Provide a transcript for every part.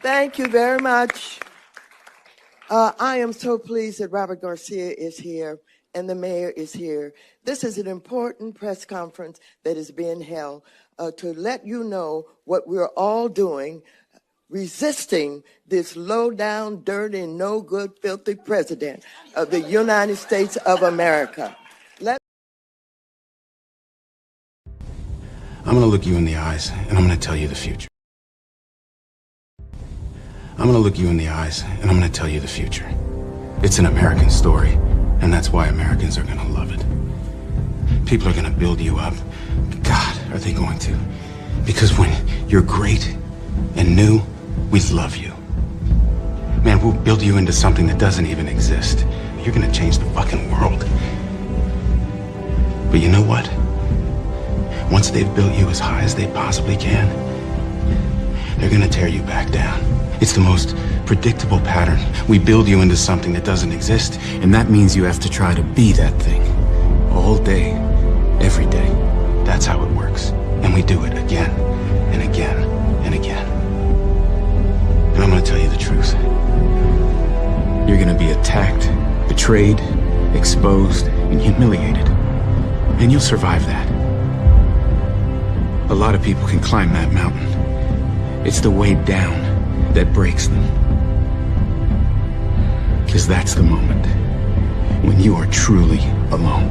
Thank you very much. I am so pleased that Robert Garcia is here and the mayor is here. This is an important press conference that is being held to let you know what we're all doing, resisting this low-down, dirty, no-good, filthy president of the United States of America. I'm going to look you in the eyes, and I'm going to tell you the future. I'm going to look you in the eyes, and I'm going to tell you the future. It's an American story, and that's why Americans are going to love it. People are going to build you up. God, are they going to? Because when you're great and new, we love you. Man, we'll build you into something that doesn't even exist. You're going to change the fucking world. But you know what? Once they've built you as high as they possibly can, they're going to tear you back down. It's the most predictable pattern. We build you into something that doesn't exist, and that means you have to try to be that thing. All day, every day. That's how it works. And we do it again, and again, and again. And I'm going to tell you the truth. You're going to be attacked, betrayed, exposed, and humiliated. And you'll survive that. A lot of people can climb that mountain. It's the way down that breaks them. Because that's the moment when you are truly alone.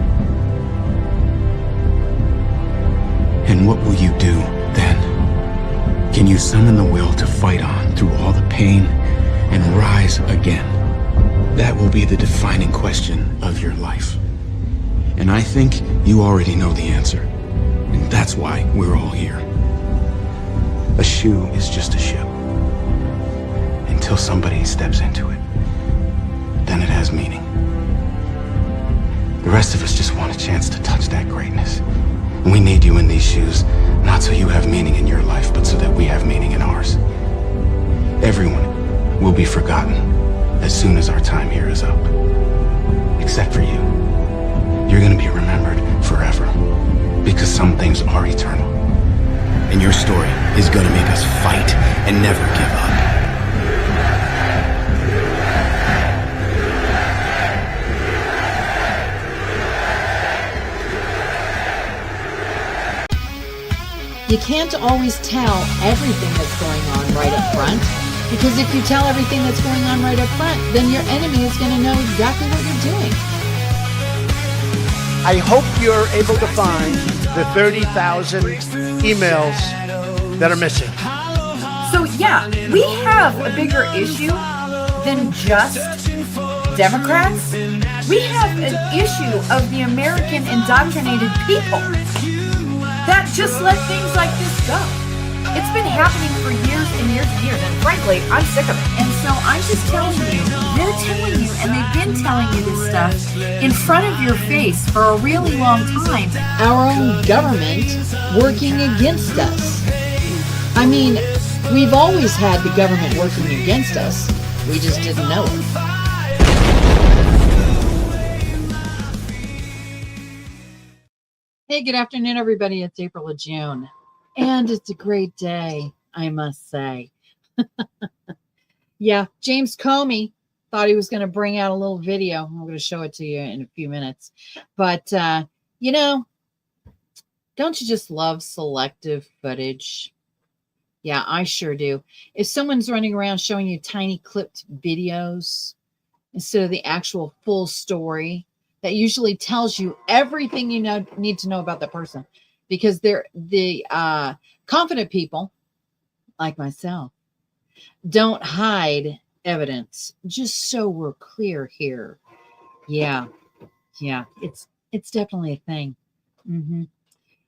And what will you do then? Can you summon the will to fight on through all the pain and rise again? That will be the defining question of your life. And I think you already know the answer. And that's why we're all here. A shoe is just a shoe. Until somebody steps into it, then it has meaning. The rest of us just want a chance to touch that greatness. And we need you in these shoes, not so you have meaning in your life, but so that we have meaning in ours. Everyone will be forgotten as soon as our time here is up. Except for you. You're going to be remembered forever. Because some things are eternal. And your story is going to make us fight and never give up. You can't always tell everything that's going on right up front, because if you tell everything that's going on right up front, then your enemy is going to know exactly what you're doing. I hope you're able to find the 30,000 emails that are missing. So yeah, we have a bigger issue than just Democrats. We have an issue of the American indoctrinated people that just let things like this go. It's been happening for years and years and years, and frankly, I'm sick of it. And so I'm just telling you, they're telling you, and they've been telling you this stuff in front of your face for a really long time. Our own government working against us. I mean, we've always had the government working against us. We just didn't know it. Hey, good afternoon, everybody. It's April of June. And it's a great day, I must say. Yeah, James Comey thought he was going to bring out a little video. I'm going to show it to you in a few minutes. But, you know, don't you just love selective footage? Yeah, I sure do. If someone's running around showing you tiny clipped videos instead of the actual full story, that usually tells you everything you need to know about the person. Because they're the confident people, like myself, don't hide evidence. Just so we're clear here. Yeah, it's definitely a thing.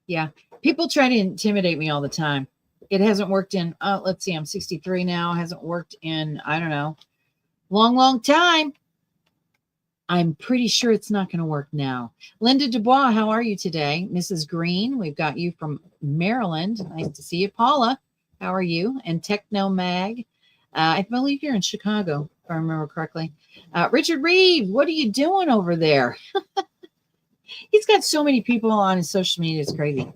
Yeah, people try to intimidate me all the time. It hasn't worked in. Let's see, I'm 63 now. Hasn't worked in, I don't know, long time. I'm pretty sure it's not going to work now. Linda Dubois, how are you today? Mrs. Green, we've got you from Maryland. Nice to see you. Paula, how are you? And Techno Mag, I believe you're in Chicago, if I remember correctly. Richard Reeve, what are you doing over there? He's got so many people on his social media. It's crazy.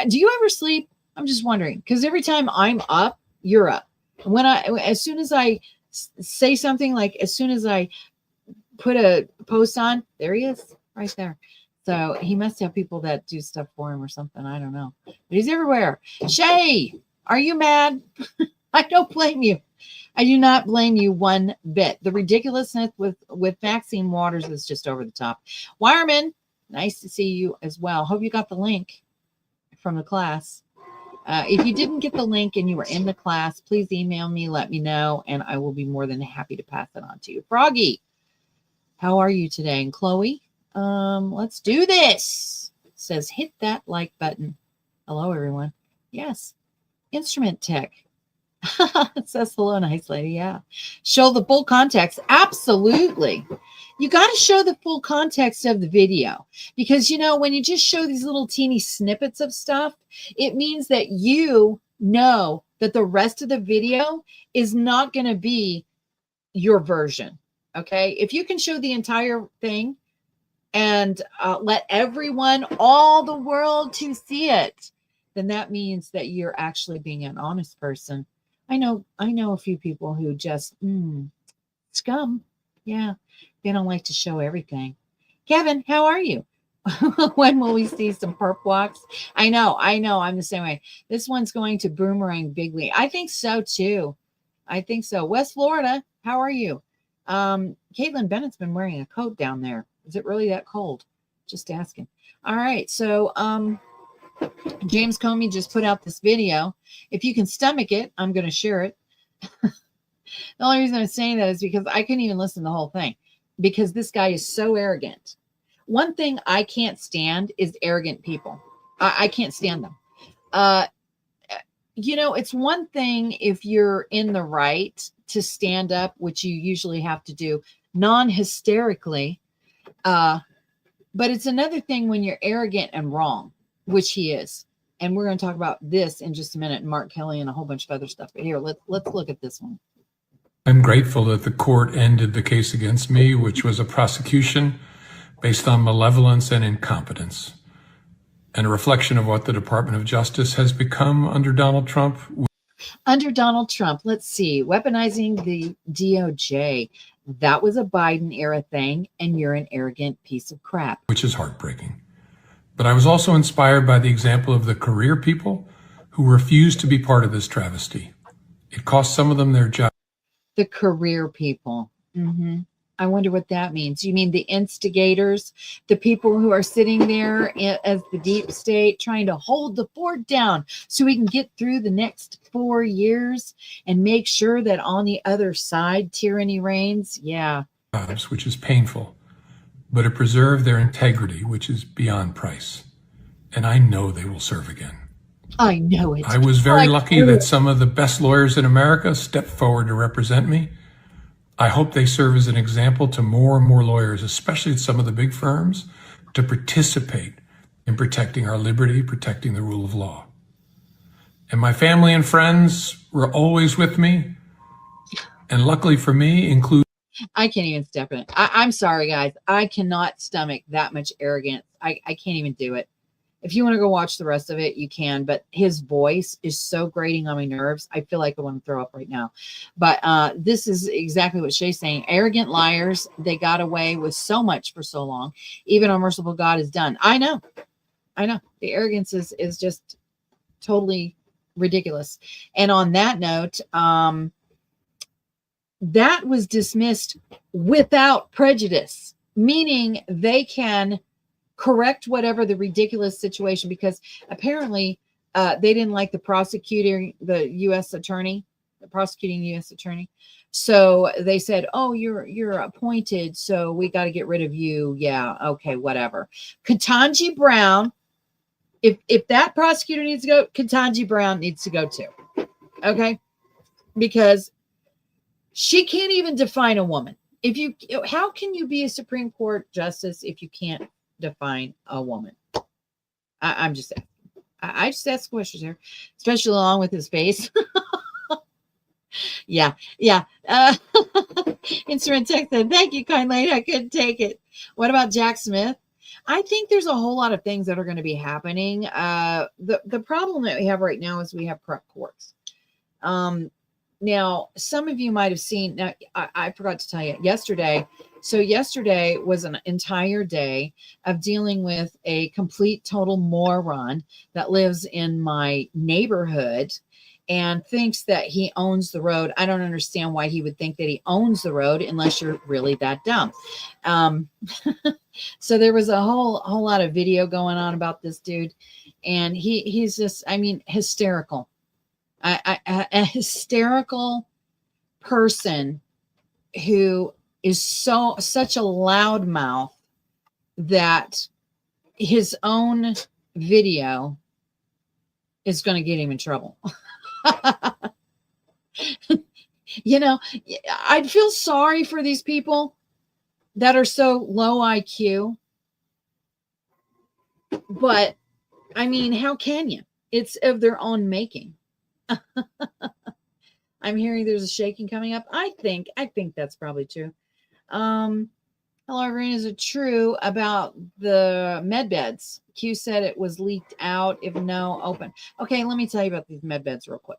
Do you ever sleep? I'm just wondering, because every time I'm up, you're up. As soon as I say something, like as soon as I put a post on, there he is right there. So he must have people that do stuff for him or something. I don't know. But he's everywhere. Shay, are you mad? I don't blame you. I do not blame you one bit. The ridiculousness with Maxine Waters is just over the top. Wireman, nice to see you as well. Hope you got the link from the class. If you didn't get the link and you were in the class, please email me, let me know, and I will be more than happy to pass it on to you. Froggy, how are you today? And Chloe, let's do this. It says hit that like button. Hello, everyone. Yes. Instrument Tech. It says hello, nice lady. Yeah. Show the full context. Absolutely. You got to show the full context of the video, because, you know, when you just show these little teeny snippets of stuff, it means that you know that the rest of the video is not going to be your version. Okay. If you can show the entire thing and let everyone, all the world to see it, then that means that you're actually being an honest person. I know a few people who just scum. Yeah. They don't like to show everything. Kevin, how are you? When will we see some perp walks? I know. I'm the same way. This one's going to boomerang bigly. I think so. West Florida, how are you? Caitlin Bennett's been wearing a coat down there. Is it really that cold? Just asking. All right. So, James Comey just put out this video. If you can stomach it, I'm going to share it. The only reason I'm saying that is because I couldn't even listen to the whole thing, because this guy is so arrogant. One thing I can't stand is arrogant people. I can't stand them. You know, it's one thing if you're in the right to stand up, which you usually have to do non-hysterically. But it's another thing when you're arrogant and wrong, which he is. And we're going to talk about this in just a minute, and Mark Kelly and a whole bunch of other stuff. But here, let's look at this one. I'm grateful that the court ended the case against me, which was a prosecution based on malevolence and incompetence, and a reflection of what the Department of Justice has become under Donald Trump. Under Donald Trump, let's see, weaponizing the DOJ. That was a Biden era thing, and you're an arrogant piece of crap. Which is heartbreaking. But I was also inspired by the example of the career people who refused to be part of this travesty. It cost some of them their job. The career people. Mm-hmm. I wonder what that means. You mean the instigators, the people who are sitting there as the deep state trying to hold the fort down so we can get through the next 4 years and make sure that on the other side tyranny reigns? Yeah. Which is painful, but it preserved their integrity, which is beyond price. And I know they will serve again. I know it. I was very lucky that some of the best lawyers in America stepped forward to represent me. I hope they serve as an example to more and more lawyers, especially at some of the big firms, to participate in protecting our liberty, protecting the rule of law. And my family and friends were always with me. And luckily for me, include. I can't even step in it. I'm sorry, guys. I cannot stomach that much arrogance. I can't even do it. If you want to go watch the rest of it, you can. But his voice is so grating on my nerves. I feel like I want to throw up right now. But this is exactly what Shay's saying. Arrogant liars. They got away with so much for so long. Even our merciful God is done. I know. The arrogance is just totally ridiculous. And on that note, that was dismissed without prejudice, meaning they can correct whatever the ridiculous situation, because apparently they didn't like the prosecuting U.S. attorney. So they said, oh, you're appointed, so we got to get rid of you. Yeah, okay, whatever. Ketanji Brown, if that prosecutor needs to go, Ketanji Brown needs to go too. Okay? Because she can't even define a woman. How can you be a Supreme Court justice if you can't define a woman? I'm just asking. I just ask questions here, especially along with his face. Yeah. Instrument Tech said, thank you, kind lady. I couldn't take it. What about Jack Smith? I think there's a whole lot of things that are going to be happening. The problem that we have right now is we have corrupt courts. Now, some of you might have seen, now I forgot to tell you yesterday. So yesterday was an entire day of dealing with a complete total moron that lives in my neighborhood and thinks that he owns the road. I don't understand why he would think that he owns the road unless you're really that dumb. So there was a whole lot of video going on about this dude, and he's just, I mean, hysterical. A hysterical person who is such a loudmouth that his own video is going to get him in trouble. You know, I'd feel sorry for these people that are so low IQ. But I mean, how can you? It's of their own making. I'm hearing there's a shaking coming up. I think that's probably true. Hello, Irene. Is it true about the med beds? Q said it was leaked out. If no, open. Okay, let me tell you about these med beds real quick.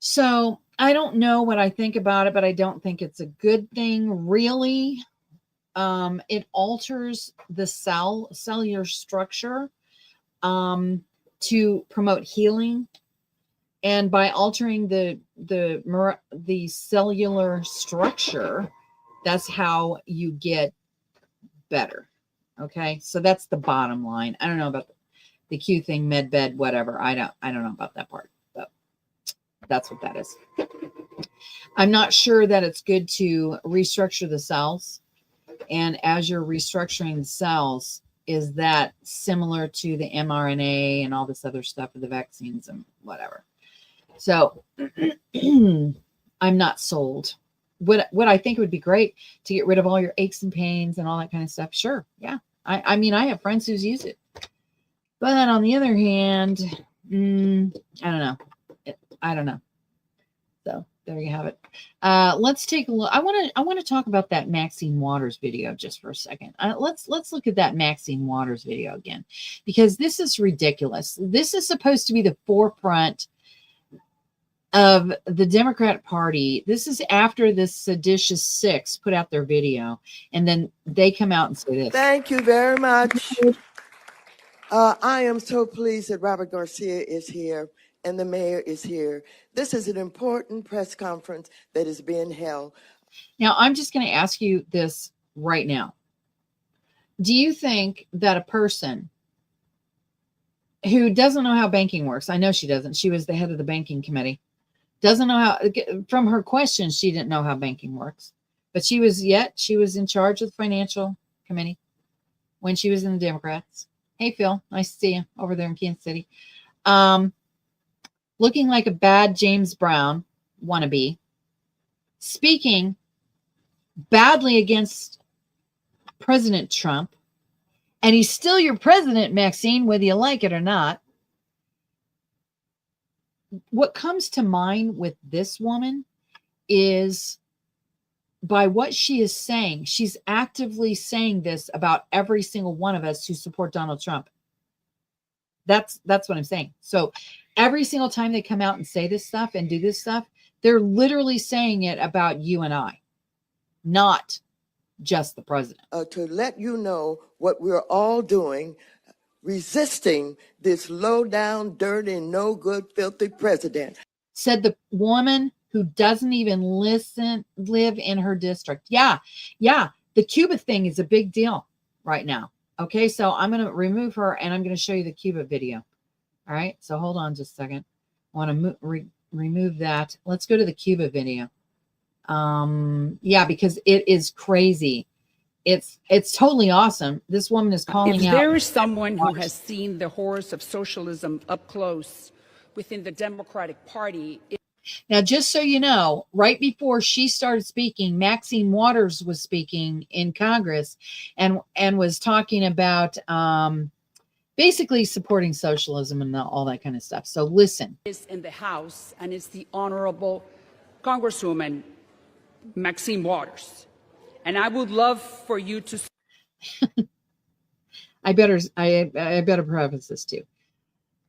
So I don't know what I think about it, but I don't think it's a good thing, really. It alters the cellular structure to promote healing. And by altering the cellular structure, that's how you get better. Okay, so that's the bottom line. I don't know about the Q thing, med bed, whatever. I don't know about that part, but that's what that is. I'm not sure that it's good to restructure the cells. And as you're restructuring the cells, is that similar to the mRNA and all this other stuff with the vaccines and whatever? So I'm not sold. What I think would be great to get rid of all your aches and pains and all that kind of stuff. Sure. Yeah. I mean, I have friends who's used it. But on the other hand, I don't know. I don't know. So there you have it. Let's take a look. I want to talk about that Maxine Waters video just for a second. Let's look at that Maxine Waters video again, because this is ridiculous. This is supposed to be the forefront of the Democrat Party. This is after the Seditious Six put out their video, and then they come out and say this. Thank you very much. I am so pleased that Robert Garcia is here and the mayor is here. This is an important press conference that is being held. Now, I'm just going to ask you this right now. Do you think that a person who doesn't know how banking works, I know she doesn't, she was the head of the banking committee, doesn't know how, from her questions, she didn't know how banking works, but she was in charge of the financial committee when she was in the Democrats. Hey, Phil, nice to see you over there in Kansas City. Looking like a bad James Brown wannabe, speaking badly against President Trump, and he's still your president, Maxine, whether you like it or not. What comes to mind with this woman is, by what she is saying, she's actively saying this about every single one of us who support Donald Trump. That's what I'm saying. So every single time they come out and say this stuff and do this stuff, they're literally saying it about you and I, not just the president. To let you know what we're all doing, resisting this low down, dirty, no good, filthy president. Said the woman who doesn't even live in her district. Yeah. The Cuba thing is a big deal right now. Okay, so I'm going to remove her and I'm going to show you the Cuba video. All right, so hold on just a second. I want to remove that. Let's go to the Cuba video. Yeah, because it is crazy. It's totally awesome. This woman is calling out. If there is someone who has seen the horrors of socialism up close within the Democratic Party. Now, just so you know, right before she started speaking, Maxine Waters was speaking in Congress and was talking about basically supporting socialism and all that kind of stuff. So listen. Is in the House, and it's the Honorable Congresswoman Maxine Waters. And I would love for you to. I better preface this too.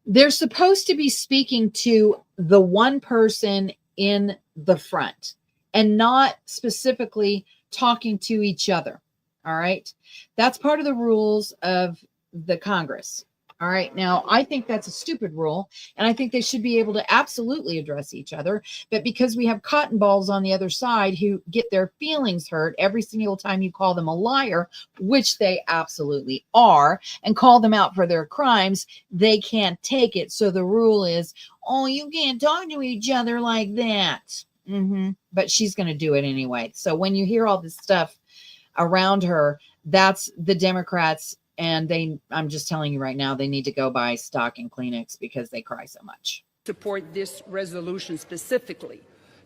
They're supposed to be speaking to the one person in the front and not specifically talking to each other. All right. That's part of the rules of the Congress. All right. Now, I think that's a stupid rule, and I think they should be able to absolutely address each other. But because we have cotton balls on the other side who get their feelings hurt every single time you call them a liar, which they absolutely are, and call them out for their crimes, they can't take it. So the rule is, oh, you can't talk to each other like that. But she's going to do it anyway. So when you hear all this stuff around her, that's the Democrats. And I'm just telling you right now, they need to go buy stock in Kleenex because they cry so much. Support this resolution specifically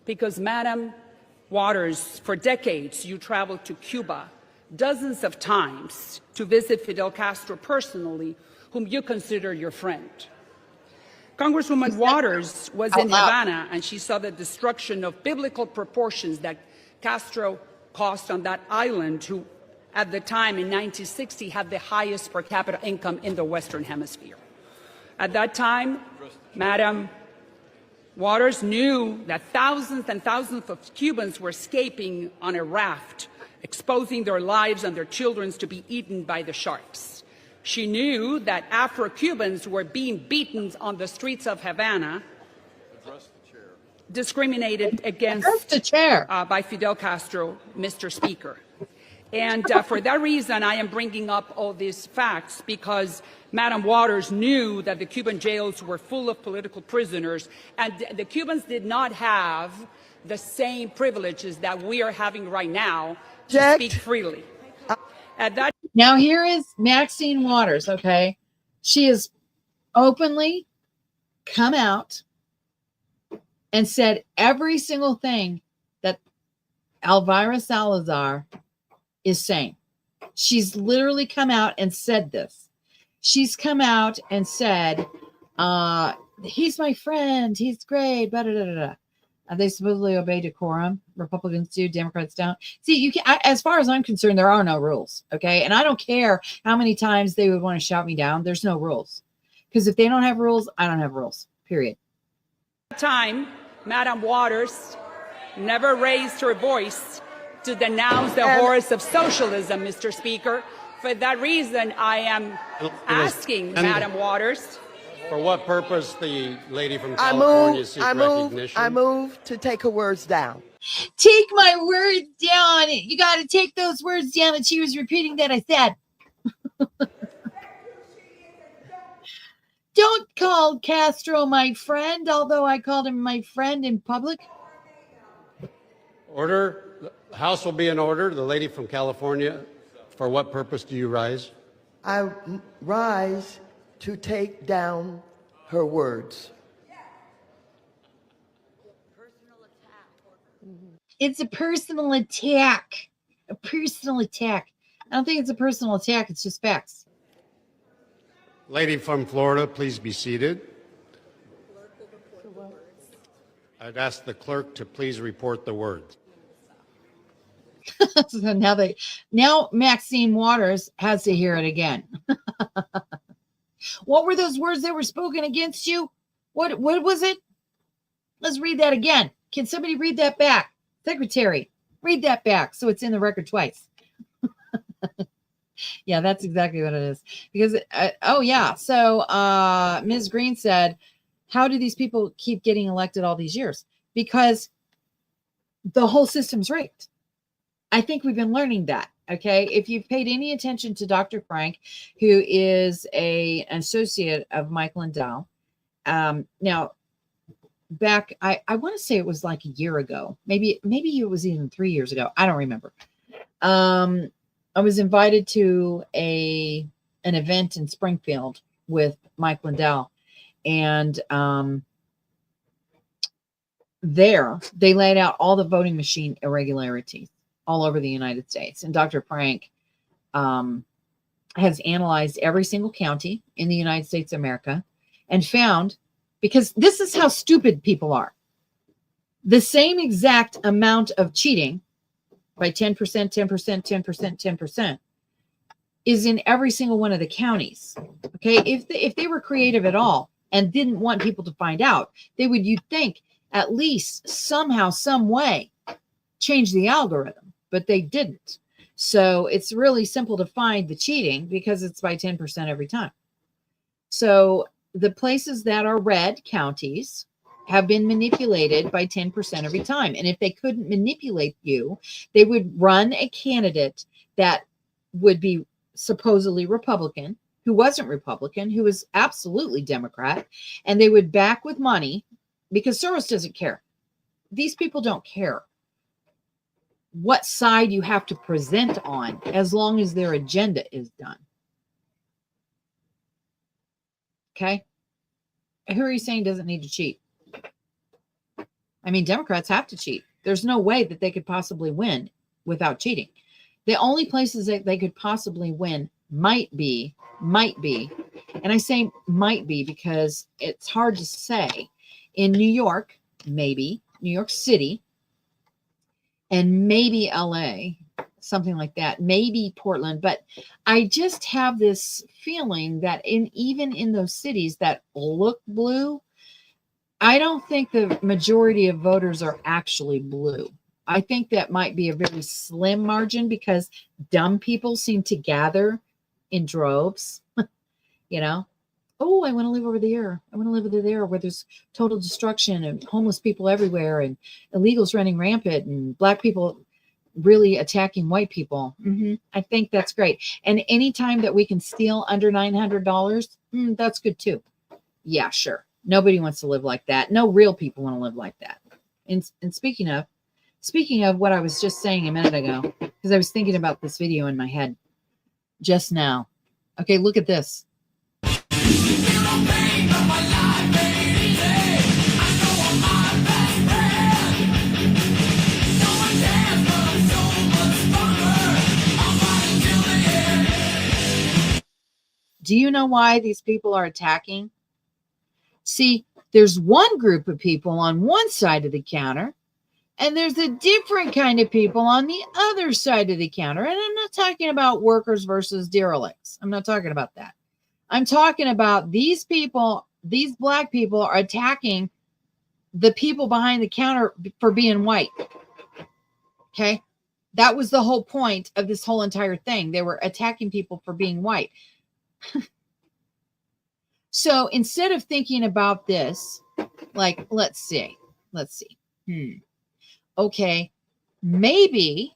because, Madam Waters, for decades you traveled to Cuba dozens of times to visit Fidel Castro personally, whom you consider your friend. Congresswoman Waters was in Havana, and she saw the destruction of biblical proportions that Castro caused on that island, who at the time in 1960 had the highest per capita income in the Western Hemisphere. At that time, Madam Waters knew that thousands and thousands of Cubans were escaping on a raft, exposing their lives and their children to be eaten by the sharks. She knew that Afro-Cubans were being beaten on the streets of Havana, discriminated against by Fidel Castro, Mr. Speaker. And for that reason, I am bringing up all these facts because Madam Waters knew that the Cuban jails were full of political prisoners, and the Cubans did not have the same privileges that we are having right now to speak freely. Now here is Maxine Waters, okay? She has openly come out and said every single thing that Elvira Salazar is saying. She's literally come out and said this. She's come out and said, he's my friend, he's great, blah, blah, blah, blah. They supposedly obey decorum. Republicans do, Democrats don't. See, you can, as far as I'm concerned, there are no rules, okay? And I don't care how many times they would want to shout me down. There's no rules. Because if they don't have rules, I don't have rules, period. Time, Madam Waters never raised her voice to denounce the horrors of socialism, Mr. Speaker. For that reason, I am asking Madam Waters. For what purpose the lady from California seeks recognition? I move to take her words down. Take my words down. You got to take those words down. And she was repeating that I said. Don't call Castro my friend, although I called him my friend in public. Order. The House will be in order. The lady from California, for what purpose do you rise? I rise to take down her words. It's a personal attack. A personal attack. I don't think it's a personal attack. It's just facts. Lady from Florida, please be seated. I'd ask the clerk to please report the words. So now Maxine Waters has to hear it again. What were those words that were spoken against you? What was it? Let's read that again. Can somebody read that back? Secretary, read that back so it's in the record twice. Yeah, that's exactly what it is. Because, So Ms. Green said, how do these people keep getting elected all these years? Because the whole system's rigged. I think we've been learning that. Okay. If you've paid any attention to Dr. Frank, who is an associate of Mike Lindell. Now, back, I want to say it was like a year ago. Maybe it was even 3 years ago. I don't remember. I was invited to an event in Springfield with Mike Lindell. And there, they laid out all the voting machine irregularities all over the United States. And Dr. Frank has analyzed every single county in the United States of America and found, because this is how stupid people are, the same exact amount of cheating by 10%, 10%, 10%, 10% is in every single one of the counties. Okay. If they were creative at all and didn't want people to find out, they would, you'd think, at least somehow, some way change the algorithm, but they didn't. So it's really simple to find the cheating because it's by 10% every time. So the places that are red counties have been manipulated by 10% every time. And if they couldn't manipulate you, they would run a candidate that would be supposedly Republican, who wasn't Republican, who was absolutely Democrat, and they would back with money because Soros doesn't care. These people don't care what side you have to present on as long as their agenda is done. Okay? Who are you saying doesn't need to cheat? I mean, Democrats have to cheat. There's no way that they could possibly win without cheating. The only places that they could possibly win might be, and I say might be because it's hard to say, in New York, maybe, New York City, and maybe LA, something like that, maybe Portland. But I just have this feeling that even in those cities that look blue, I don't think the majority of voters are actually blue. I think that might be a very slim margin because dumb people seem to gather in droves, you know. Oh, I want to live over there. I want to live over there where there's total destruction and homeless people everywhere and illegals running rampant and black people really attacking white people. I think that's great. And anytime that we can steal under $900, that's good too. Yeah, sure. Nobody wants to live like that. No real people want to live like that. And speaking of what I was just saying a minute ago, because I was thinking about this video in my head just now. Okay, look at this. Do you know why these people are attacking? See, there's one group of people on one side of the counter, and there's a different kind of people on the other side of the counter. And I'm not talking about workers versus derelicts. I'm not talking about that. I'm talking about these people, these black people are attacking the people behind the counter for being white. Okay? That was the whole point of this whole entire thing. They were attacking people for being white. So instead of thinking about this, like, let's see. Okay, maybe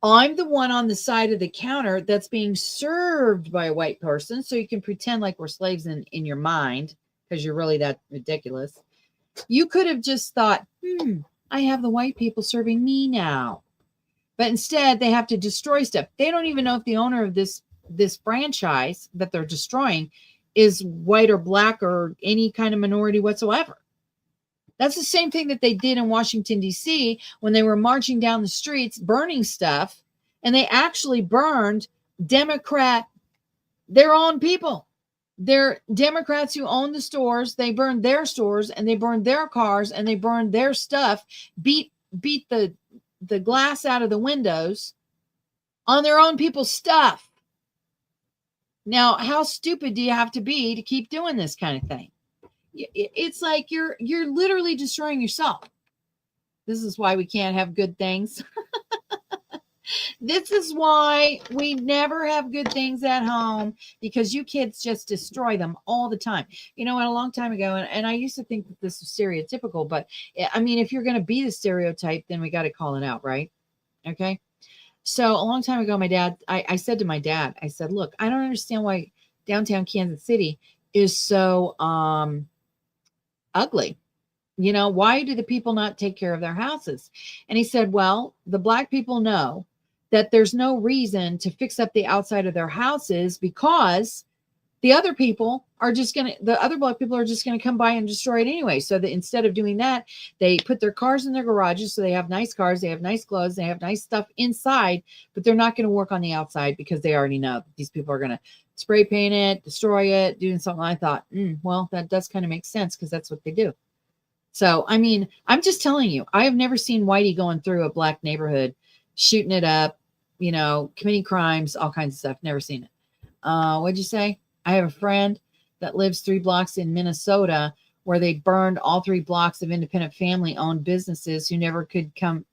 I'm the one on the side of the counter that's being served by a white person. So you can pretend like we're slaves in your mind because you're really that ridiculous. You could have just thought, I have the white people serving me now. But instead, they have to destroy stuff. They don't even know if the owner of this franchise that they're destroying is white or black or any kind of minority whatsoever. That's the same thing that they did in Washington, D.C. when they were marching down the streets, burning stuff, and they actually burned their own people. They're Democrats who own the stores. They burned their stores, and they burned their cars, and they burned their stuff, beat the glass out of the windows on their own people's stuff. Now, how stupid do you have to be to keep doing this kind of thing? It's like you're literally destroying yourself. This is why we can't have good things. This is why we never have good things at home, because you kids just destroy them all the time. You know, a long time ago, and I used to think that this was stereotypical, but I mean, if you're going to be the stereotype, then we got to call it out, right? Okay. So a long time ago, I said to my dad, I said, look, I don't understand why downtown Kansas City is so ugly. You know, why do the people not take care of their houses? And he said, well, the black people know that there's no reason to fix up the outside of their houses because the other black people are just going to come by and destroy it anyway. So that instead of doing that, they put their cars in their garages. So they have nice cars, they have nice clothes, they have nice stuff inside, but they're not going to work on the outside because they already know these people are going to spray paint it, destroy it, doing something. I thought, well, that does kind of make sense because that's what they do. So, I mean, I'm just telling you, I have never seen Whitey going through a black neighborhood, shooting it up, you know, committing crimes, all kinds of stuff. Never seen it. What'd you say? I have a friend that lives 3 blocks in Minnesota where they burned all 3 blocks of independent family-owned businesses who never could come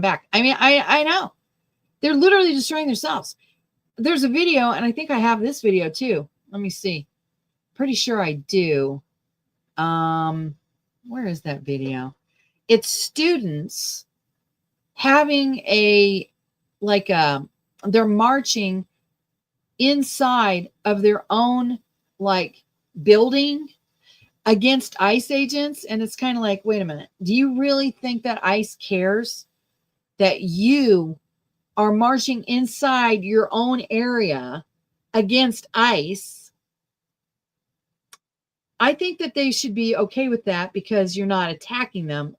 back. I mean, I know. They're literally destroying themselves. There's a video, and I think I have this video too. Let me see. Pretty sure I do. Where is that video? It's students having they're marching inside of their own building against ICE agents. And it's kind of like, wait a minute. Do you really think that ICE cares that you are marching inside your own area against ICE? I think that they should be okay with that because you're not attacking them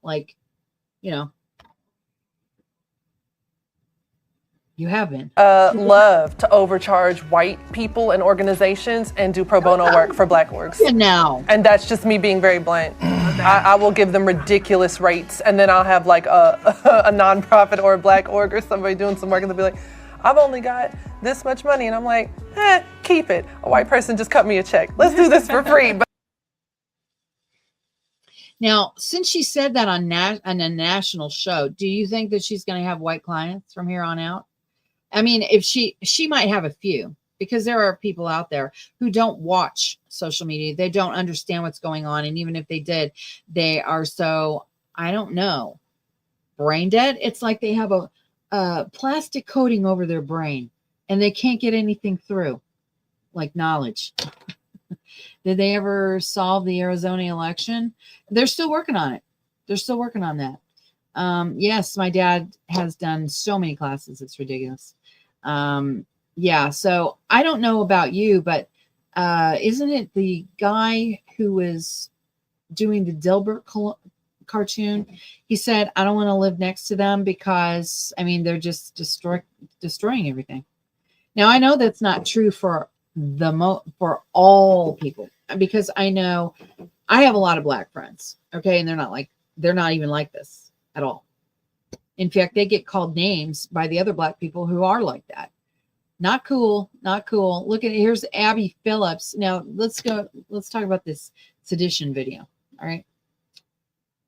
you have been. Love to overcharge white people and organizations and do pro bono work for Black orgs. No. And that's just me being very blunt. I will give them ridiculous rates, and then I'll have a nonprofit or a Black org or somebody doing some work, and they'll be like, I've only got this much money. And I'm like, keep it. A white person just cut me a check. Let's do this for free. Now, since she said that on a national show, do you think that she's going to have white clients from here on out? I mean, if she might have a few, because there are people out there who don't watch social media. They don't understand what's going on. And even if they did, they are so, I don't know, brain dead. It's like they have a plastic coating over their brain and they can't get anything through, like knowledge. Did they ever solve the Arizona election? They're still working on it. They're still working on that. Yes, my dad has done so many classes. It's ridiculous. Yeah, so I don't know about you, but isn't it the guy who was doing the Dilbert cartoon? He said, I don't want to live next to them because, I mean, they're just destroying everything. Now, I know that's not true for for all people, because I know I have a lot of Black friends, okay, and they're not even like this at all. In fact, they get called names by the other Black people who are like that. Not cool, not cool. Look at it. Here's Abby Phillips. Now let's talk about this sedition video. All right.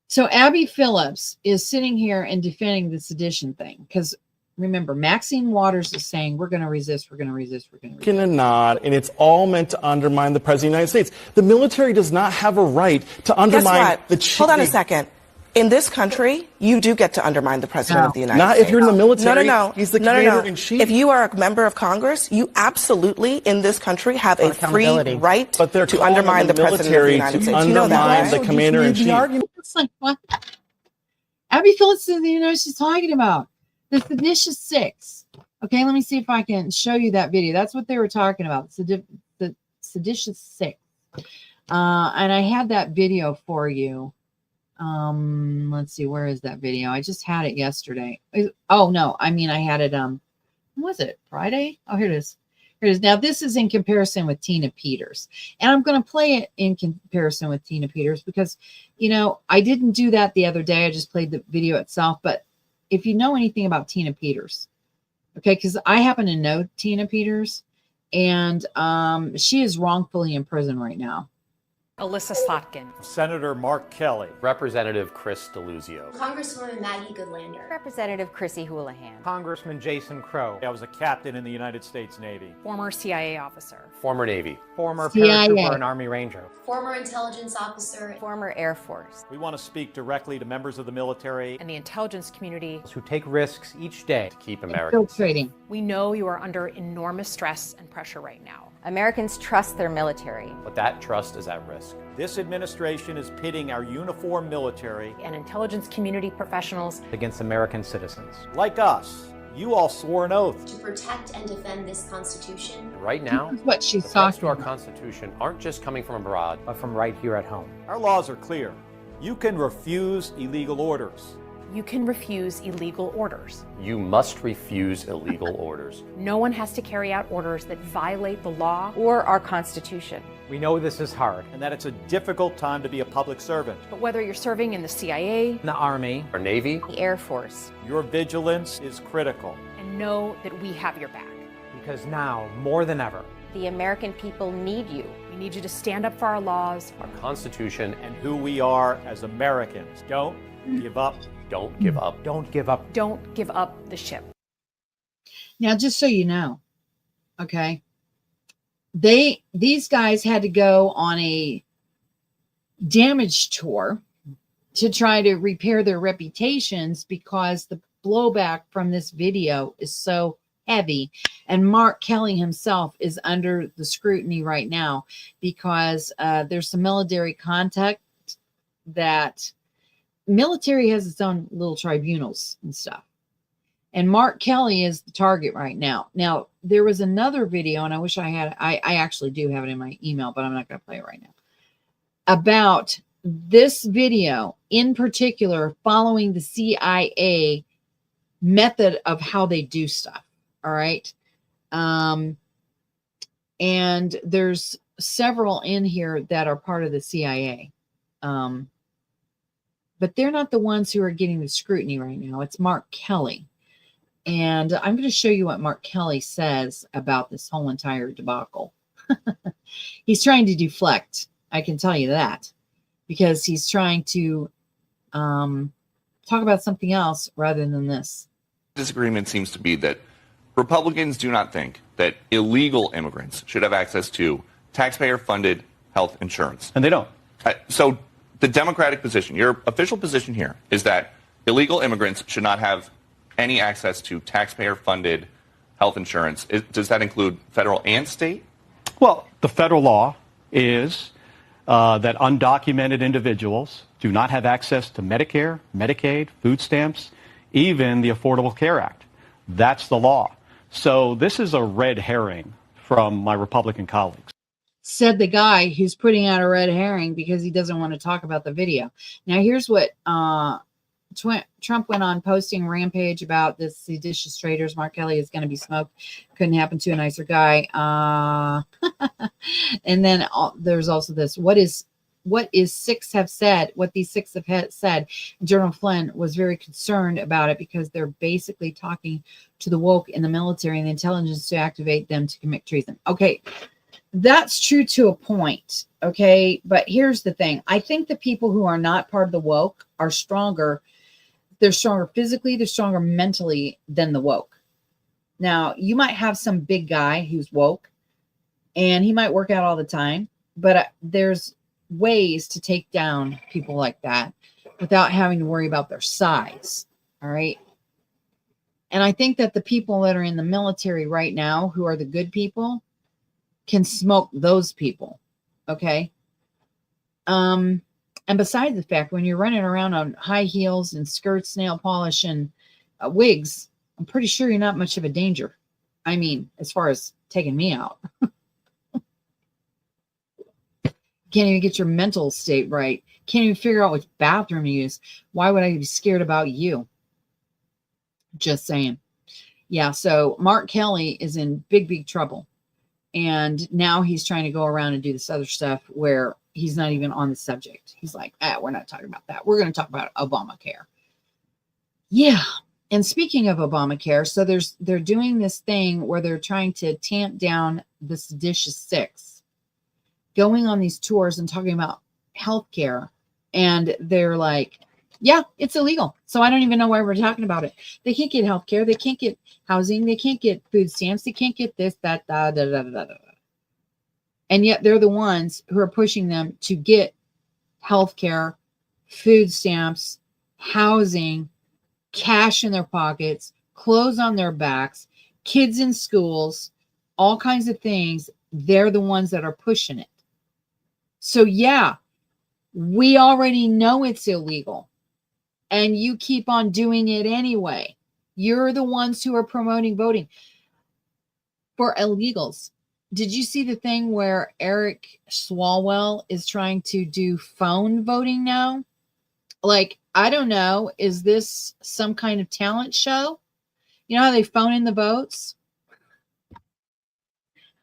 So Abby Phillips is sitting here and defending the sedition thing because remember, Maxine Waters is saying we're going to resist, we're going to resist, we're going to resist. In a nod, and it's all meant to undermine the President of the United States. The military does not have a right to undermine the chief. Hold on a second. In this country, you do get to undermine the President of the United States. Not if you're in the military. No. He's the commander-in-chief. If you are a member of Congress, you absolutely, in this country, have a free right to undermine the President of the United States. You know that, right? The commander-in-chief. It's like, what? Abby Phillips doesn't even know what she's talking about. The Seditious Six. Okay, let me see if I can show you that video. That's what they were talking about. The Seditious Six. And I had that video for you. Let's see, where is that video? I just had it yesterday. Oh no, I mean I had it when was it? Friday? Oh, here it is. Here it is. Now this is in comparison with Tina Peters. And I'm going to play it in comparison with Tina Peters because, you know, I didn't do that the other day. I just played the video itself. But if you know anything about Tina Peters, okay, because I happen to know Tina Peters, and she is wrongfully in prison right now. Alyssa Slotkin. Senator Mark Kelly. Representative Chris Deluzio. Congresswoman Maggie Goodlander. Representative Chrissy Houlihan. Congressman Jason Crow. I was a captain in the United States Navy. Former CIA officer. Former Navy. Former paratrooper and Army Ranger. Former intelligence officer. Former Air Force. We want to speak directly to members of the military and the intelligence community who take risks each day to keep Americans safe. We know you are under enormous stress and pressure right now. Americans trust their military. But that trust is at risk. This administration is pitting our uniformed military and intelligence community professionals against American citizens. Like us. You all swore an oath to protect and defend this Constitution. Right now, what she's threats to our Constitution aren't just coming from abroad, but from right here at home. Our laws are clear. You can refuse illegal orders. You can refuse illegal orders. You must refuse illegal orders. No one has to carry out orders that violate the law or our Constitution. We know this is hard and that it's a difficult time to be a public servant. But whether you're serving in the CIA, the Army, or Navy, the Air Force, your vigilance is critical. And know that we have your back. Because now, more than ever, The American people need you. We need you to stand up for our laws, our Constitution, And who we are as Americans. Don't give up. don't give up. Don't give up. don't give up the ship. Now, just so you know, okay, these guys had to go on a damage tour to try to repair their reputations because the blowback from this video is so heavy. And Mark Kelly himself is under the scrutiny right now because there's some military contact that military has its own little tribunals and stuff. And Mark Kelly is the target right now. Now, there was another video, and I wish I had, I actually do have it in my email, but I'm not going to play it right now, about this video in particular following the CIA method of how they do stuff. All right. And there's several in here that are part of the CIA. But they're not the ones who are getting the scrutiny right now. It's Mark Kelly. And I'm going to show you what Mark Kelly says about this whole entire debacle. He's trying to deflect. I can tell you that, because he's trying to talk about something else rather than this. Disagreement seems to be that Republicans do not think that illegal immigrants should have access to taxpayer-funded health insurance. And they don't. So the Democratic position, your official position here, is that illegal immigrants should not have any access to taxpayer-funded health insurance. Does that include federal and state? Well, the federal law is that undocumented individuals do not have access to Medicare, Medicaid, food stamps, even the Affordable Care Act. That's the law. So this is a red herring from my Republican colleagues. Said the guy who's putting out a red herring because he doesn't want to talk about the video. Now, here's what Trump went on posting rampage about this seditious traitors. Mark Kelly is going to be smoked. Couldn't happen to a nicer guy. And then there's also this. What is six have said? What these six have said. General Flynn was very concerned about it because they're basically talking to the woke in the military and the intelligence to activate them to commit treason. Okay, that's true to a point. Okay, but here's the thing. I think the people who are not part of the woke are stronger. They're stronger physically, they're stronger mentally than the woke. Now, you might have some big guy who's woke and he might work out all the time, but there's ways to take down people like that without having to worry about their size. All right. And I think that the people that are in the military right now, who are the good people, can smoke those people. Okay. And besides the fact, when you're running around on high heels and skirts, nail polish, and wigs, I'm pretty sure you're not much of a danger. I mean, as far as taking me out. Can't even get your mental state right. Can't even figure out which bathroom to use. Why would I be scared about you? Just saying. Yeah, so Mark Kelly is in big, big trouble. And now he's trying to go around and do this other stuff where he's not even on the subject. He's like, we're not talking about that. We're going to talk about Obamacare. Yeah. And speaking of Obamacare, so they're doing this thing where they're trying to tamp down the Seditious Six, going on these tours and talking about healthcare. And they're like, yeah, it's illegal. So I don't even know why we're talking about it. They can't get healthcare. They can't get housing. They can't get food stamps. They can't get this, that, da, da, da, da, da, da. And yet they're the ones who are pushing them to get healthcare, food stamps, housing, cash in their pockets, clothes on their backs, kids in schools, all kinds of things. They're the ones that are pushing it. So yeah, we already know it's illegal. And you keep on doing it anyway. You're the ones who are promoting voting for illegals. Did you see the thing where Eric Swalwell is trying to do phone voting now? Like, I don't know. Is this some kind of talent show? You know how they phone in the votes?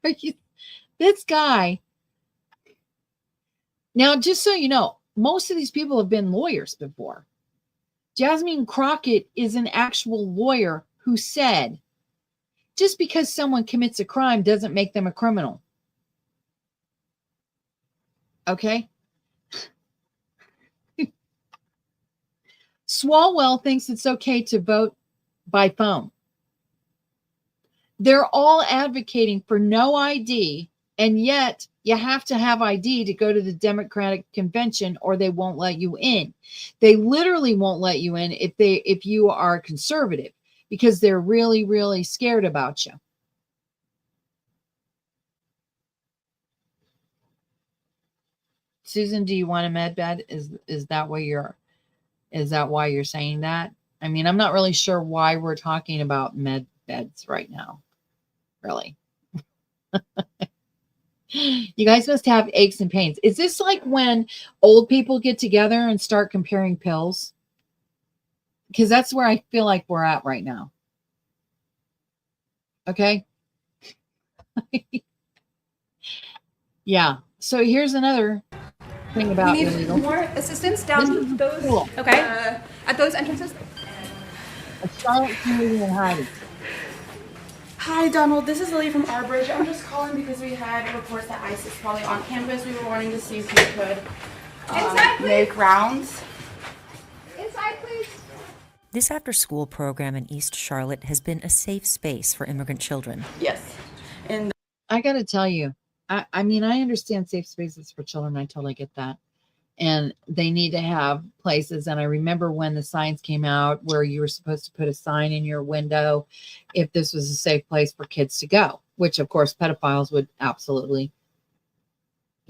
This guy. Now, just so you know, most of these people have been lawyers before. Jasmine Crockett is an actual lawyer who said Just because someone commits a crime doesn't make them a criminal. Okay? Swalwell thinks it's okay to vote by phone. They're all advocating for no ID, and yet you have to have ID to go to the Democratic convention or they won't let you in. They literally won't let you in if you are conservative because they're really, really scared about you. Susan, do you want a med bed? Is that why you're saying that? I mean, I'm not really sure why we're talking about med beds right now. Really. You guys must have aches and pains. Is this like when old people get together and start comparing pills? Because that's where I feel like we're at right now. Okay. Yeah. So here's another thing about we need illegal. more assistance down those at those entrances. A Charlotte community in hiding. Hi, Donald. This is Lily from Arbridge. I'm just calling because we had reports that ICE is probably on campus. We were wanting to see if we could make rounds. Inside, please. This after-school program in East Charlotte has been a safe space for immigrant children. Yes. And I got to tell you, I mean, I understand safe spaces for children. I totally get that. And they need to have places. And I remember when the signs came out where you were supposed to put a sign in your window if this was a safe place for kids to go, which of course pedophiles would absolutely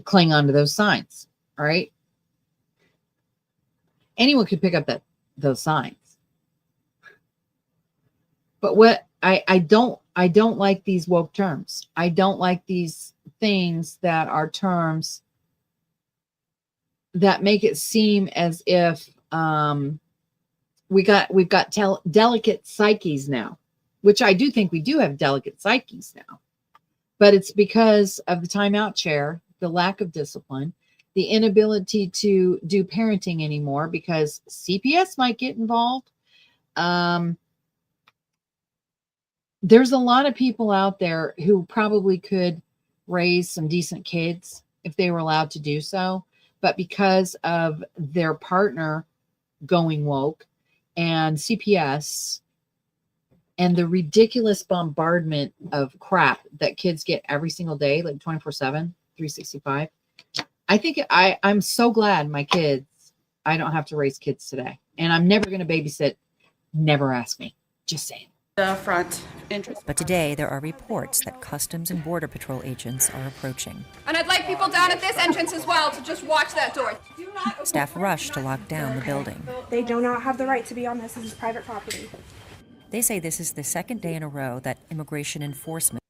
cling onto those signs. All right. Anyone could pick up those signs. But what I don't like these woke terms. I don't like these things that are terms that make it seem as if we've got delicate psyches now, which I do think we do have delicate psyches now, but it's because of the timeout chair, the lack of discipline, the inability to do parenting anymore because CPS might get involved. There's a lot of people out there who probably could raise some decent kids if they were allowed to do so. But because of their partner going woke and CPS and the ridiculous bombardment of crap that kids get every single day, like 24/7, 365, I think I'm so glad I don't have to raise kids today. And I'm never going to babysit. Never ask me. Just saying. the front entrance. But today there are reports that Customs and Border Patrol agents are approaching. And I'd like people down at this entrance as well to just watch that door. Staff rush to lock down the building. They do not have the right to be on this. This is private property. They say this is the second day in a row that immigration enforcement.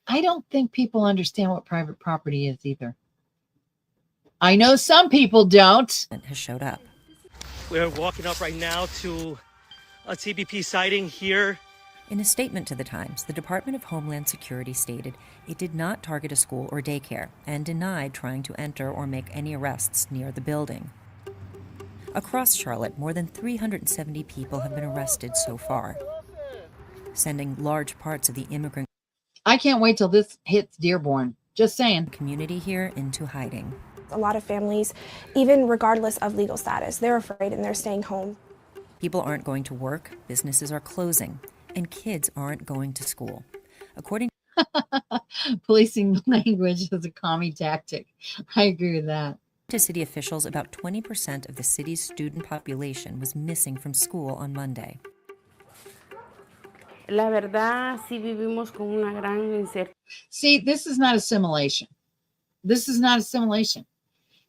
I don't think people understand what private property is either. I know some people don't. Has showed up. We're walking up right now to a TBP sighting here. In a statement to the Times, the Department of Homeland Security stated it did not target a school or daycare and denied trying to enter or make any arrests near the building. Across Charlotte, more than 370 people have been arrested so far, sending large parts of the immigrant. I can't wait till this hits Dearborn. Just saying. Community here into hiding. A lot of families, even regardless of legal status, they're afraid and they're staying home. People aren't going to work, businesses are closing, and kids aren't going to school. According policing language is a commie tactic. I agree with that. To city officials, about 20% of the city's student population was missing from school on Monday. La verdad, sí vivimos con una gran incertidumbre. See, this is not assimilation. This is not assimilation.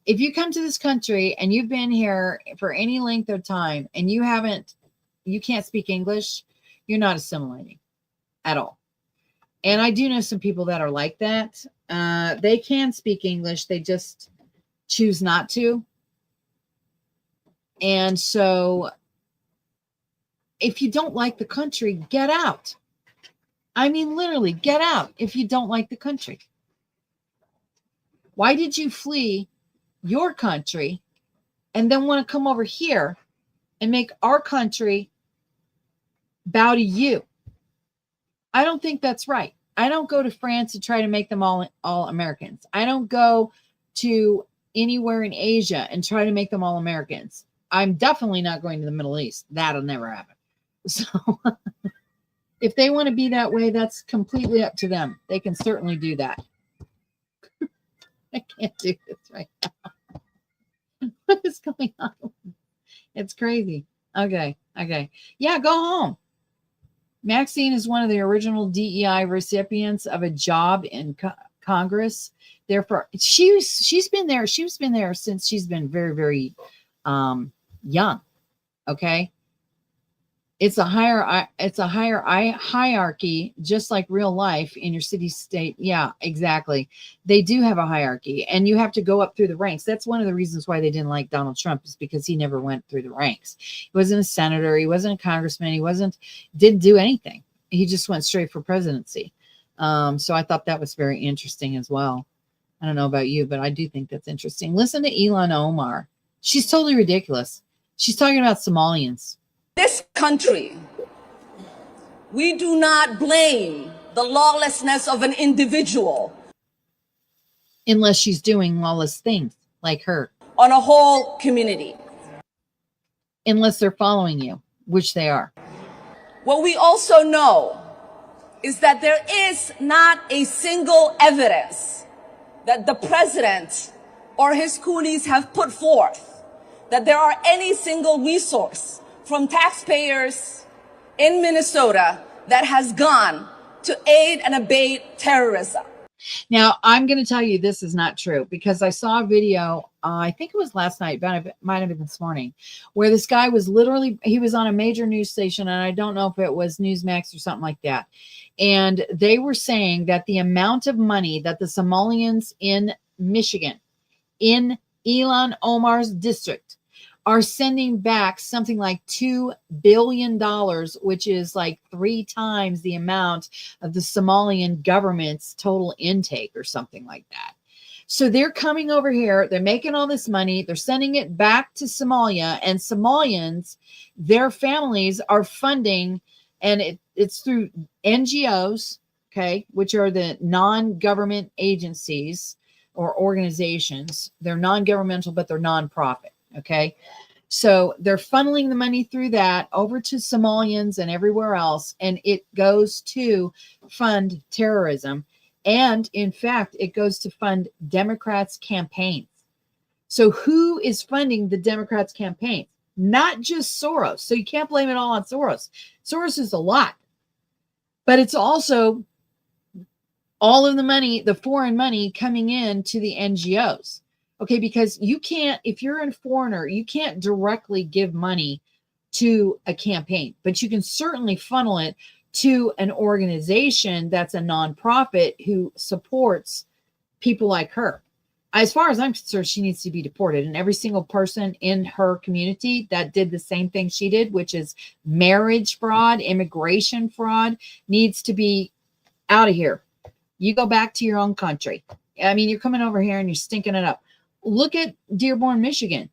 If you come to this country and you've been here for any length of time and you can't speak English, you're not assimilating at all. And I do know some people that are like that. They can speak English. They just choose not to. And so if you don't like the country, get out. I mean, literally, get out if you don't like the country. Why did you flee your country and then want to come over here and make our country bow to you? I don't think that's right. I don't go to France to try to make them all Americans. I don't go to anywhere in Asia and try to make them all Americans. I'm definitely not going to the Middle East. That'll never happen. So if they want to be that way, that's completely up to them. They can certainly do that. I can't do this right now. What is going on? It's crazy. Okay. Yeah, go home. Maxine is one of the original DEI recipients of a job in Congress. Therefore, she's been there. She's been there since she's been very, very young. Okay. It's a hierarchy, just like real life in your city state. Yeah, exactly. They do have a hierarchy, and you have to go up through the ranks. That's one of the reasons why they didn't like Donald Trump, is because he never went through the ranks. He wasn't a senator. He wasn't a congressman. Didn't do anything. He just went straight for presidency. So I thought that was very interesting as well. I don't know about you, but I do think that's interesting. Listen to Ilhan Omar. She's totally ridiculous. She's talking about Somalians. This country, we do not blame the lawlessness of an individual. Unless she's doing lawless things like her. On a whole community. Unless they're following you, which they are. What we also know is that there is not a single evidence that the president or his coolies have put forth that there are any single resource from taxpayers in Minnesota that has gone to aid and abate terrorism. Now, I'm going to tell you this is not true, because I saw a video, I think it was last night, but it might have been this morning, where this guy was he was on a major news station, and I don't know if it was Newsmax or something like that. And they were saying that the amount of money that the Somalians in Michigan, in Ilhan Omar's district, are sending back something like $2 billion, which is like 3 times the amount of the Somalian government's total intake or something like that. So they're coming over here, they're making all this money, they're sending it back to Somalia, and Somalians, their families are funding, and it's through NGOs, okay, which are the non-government agencies or organizations. They're non-governmental, but they're nonprofit. Okay. So they're funneling the money through that over to Somalians and everywhere else. And it goes to fund terrorism. And in fact, it goes to fund Democrats' campaigns. So who is funding the Democrats' campaigns? Not just Soros. So you can't blame it all on Soros. Soros is a lot. But it's also all of the money, the foreign money coming in to the NGOs. Okay, because you can't, if you're a foreigner, you can't directly give money to a campaign, but you can certainly funnel it to an organization that's a nonprofit who supports people like her. As far as I'm concerned, she needs to be deported. And every single person in her community that did the same thing she did, which is marriage fraud, immigration fraud, needs to be out of here. You go back to your own country. I mean, you're coming over here and you're stinking it up. Look at Dearborn, Michigan.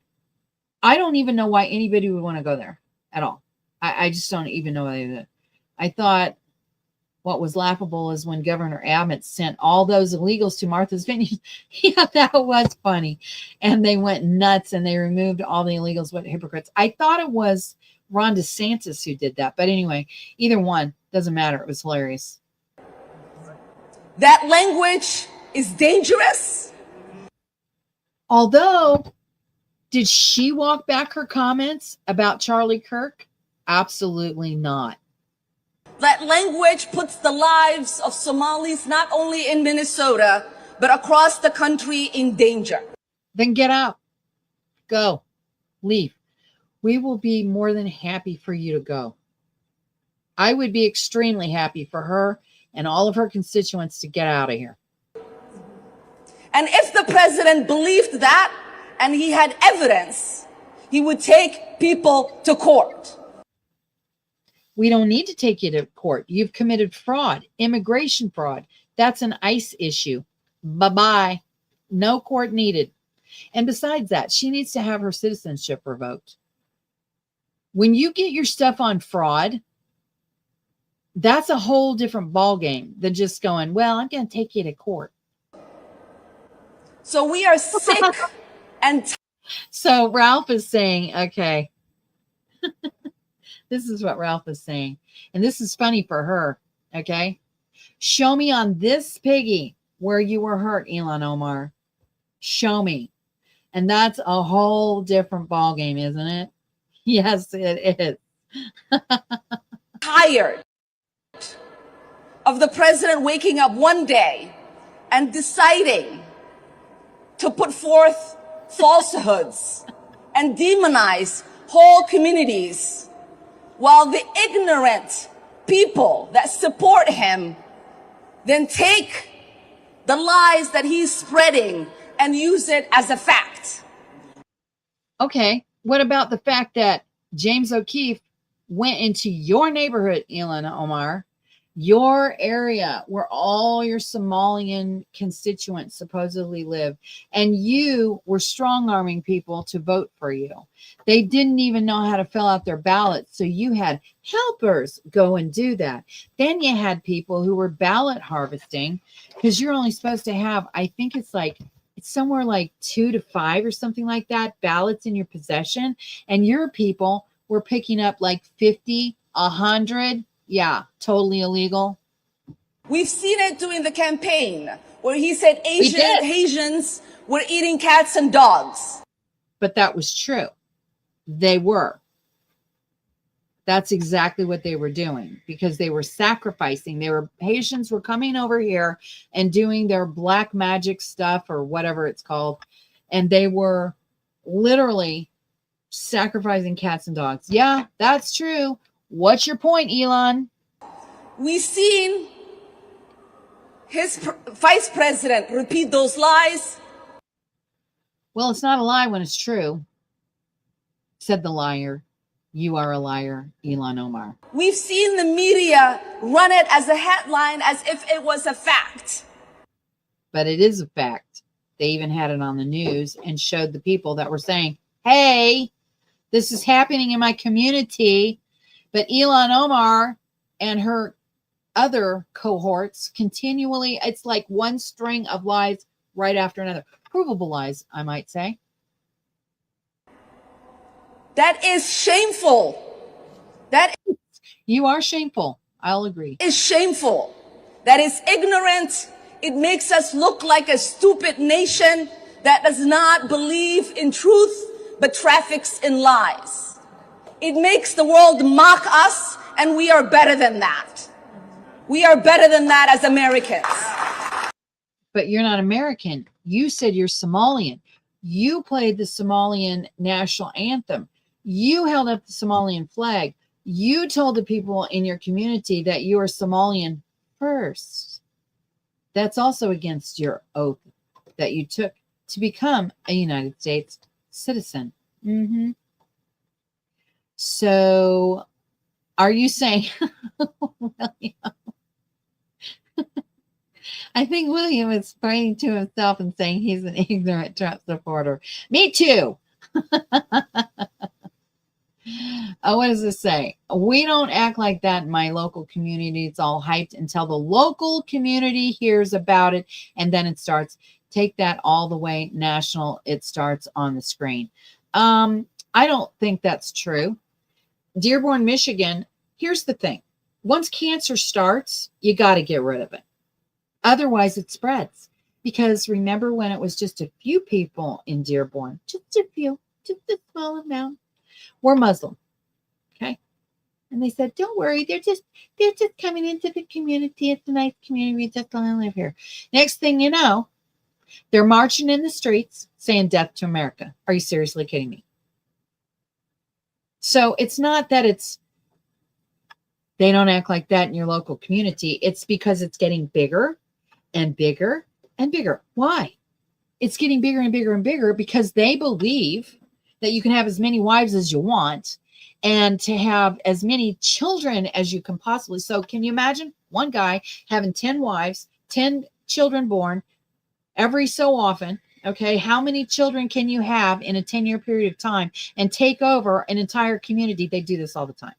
I don't even know why anybody would want to go there at all. I just don't even know why they did. I thought what was laughable is when Governor Abbott sent all those illegals to Martha's Vineyard. Yeah, that was funny. And they went nuts and they removed all the illegals. What hypocrites. I thought it was Ron DeSantis who did that. But anyway, either one, doesn't matter. It was hilarious. That language is dangerous. Although, did she walk back her comments about Charlie Kirk? Absolutely not. That language puts the lives of Somalis not only in Minnesota, but across the country in danger. Then get out. Go. Leave. We will be more than happy for you to go. I would be extremely happy for her and all of her constituents to get out of here. And if the president believed that and he had evidence, he would take people to court. We don't need to take you to court. You've committed fraud, immigration fraud. That's an ICE issue. Bye-bye. No court needed. And besides that, she needs to have her citizenship revoked. When you get your stuff on fraud, That's a whole different ball game than just going, well, I'm going to take you to court. So we are sick and so Ralph is saying, okay, this is what Ralph is saying. And this is funny for her. Okay. Show me on this piggy where you were hurt, Ilhan Omar. Show me. And that's a whole different ball game, isn't it? Yes, it is. tired of the president waking up one day and deciding to put forth falsehoods and demonize whole communities, while the ignorant people that support him then take the lies that he's spreading and use it as a fact. Okay, what about the fact that James O'Keefe went into your neighborhood, Ilhan Omar, your area where all your Somalian constituents supposedly live, and you were strong-arming people to vote for you? They didn't even know how to fill out their ballots, so you had helpers go and do that. Then you had people who were ballot harvesting, because you're only supposed to have, I think it's somewhere like 2 to 5 or something like that, ballots in your possession, and your people were picking up like 50, 100. Yeah, totally illegal. We've seen it during the campaign where he said Asians were eating cats and dogs. But that was true. They were. That's exactly what they were doing, because they were sacrificing. Haitians were coming over here and doing their black magic stuff or whatever it's called. And they were literally sacrificing cats and dogs. Yeah, that's true. What's your point, Elon? We've seen his vice president repeat those lies. Well, it's not a lie when it's true, said the liar. You are a liar, Ilhan Omar. We've seen the media run it as a headline as if it was a fact. But it is a fact. They even had it on the news and showed the people that were saying, hey, this is happening in my community. But Ilhan Omar and her other cohorts continually, it's like one string of lies right after another. Provable lies, I might say. That is shameful. You are shameful. I'll agree. Is shameful. That is ignorant. It makes us look like a stupid nation that does not believe in truth, but traffics in lies. It makes the world mock us, and we are better than that. We are better than that as Americans. But you're not American. You said you're Somalian. You played the Somalian national anthem. You held up the Somalian flag. You told the people in your community that you are Somalian first. That's also against your oath that you took to become a United States citizen. Mm-hmm. So are you saying, William? I think William is pointing to himself and saying he's an ignorant Trump supporter. Me too. Oh, what does this say? We don't act like that in my local community. It's all hyped until the local community hears about it, and then it starts. Take that all the way national. It starts on the screen. I don't think that's true. Dearborn, Michigan, here's the thing. Once cancer starts, you got to get rid of it. Otherwise, it spreads. Because remember when it was just a few people in Dearborn, just a few, just a small amount, were Muslim. Okay. And they said, don't worry, they're just coming into the community. It's a nice community. We just want to live here. Next thing you know, they're marching in the streets saying death to America. Are you seriously kidding me? So it's not that they don't act like that in your local community. It's because it's getting bigger and bigger and bigger. Why? It's getting bigger and bigger and bigger because they believe that you can have as many wives as you want and to have as many children as you can possibly. So can you imagine one guy having 10 wives, 10 children born every so often? Okay, how many children can you have in a 10-year period of time and take over an entire community? They do this all the time.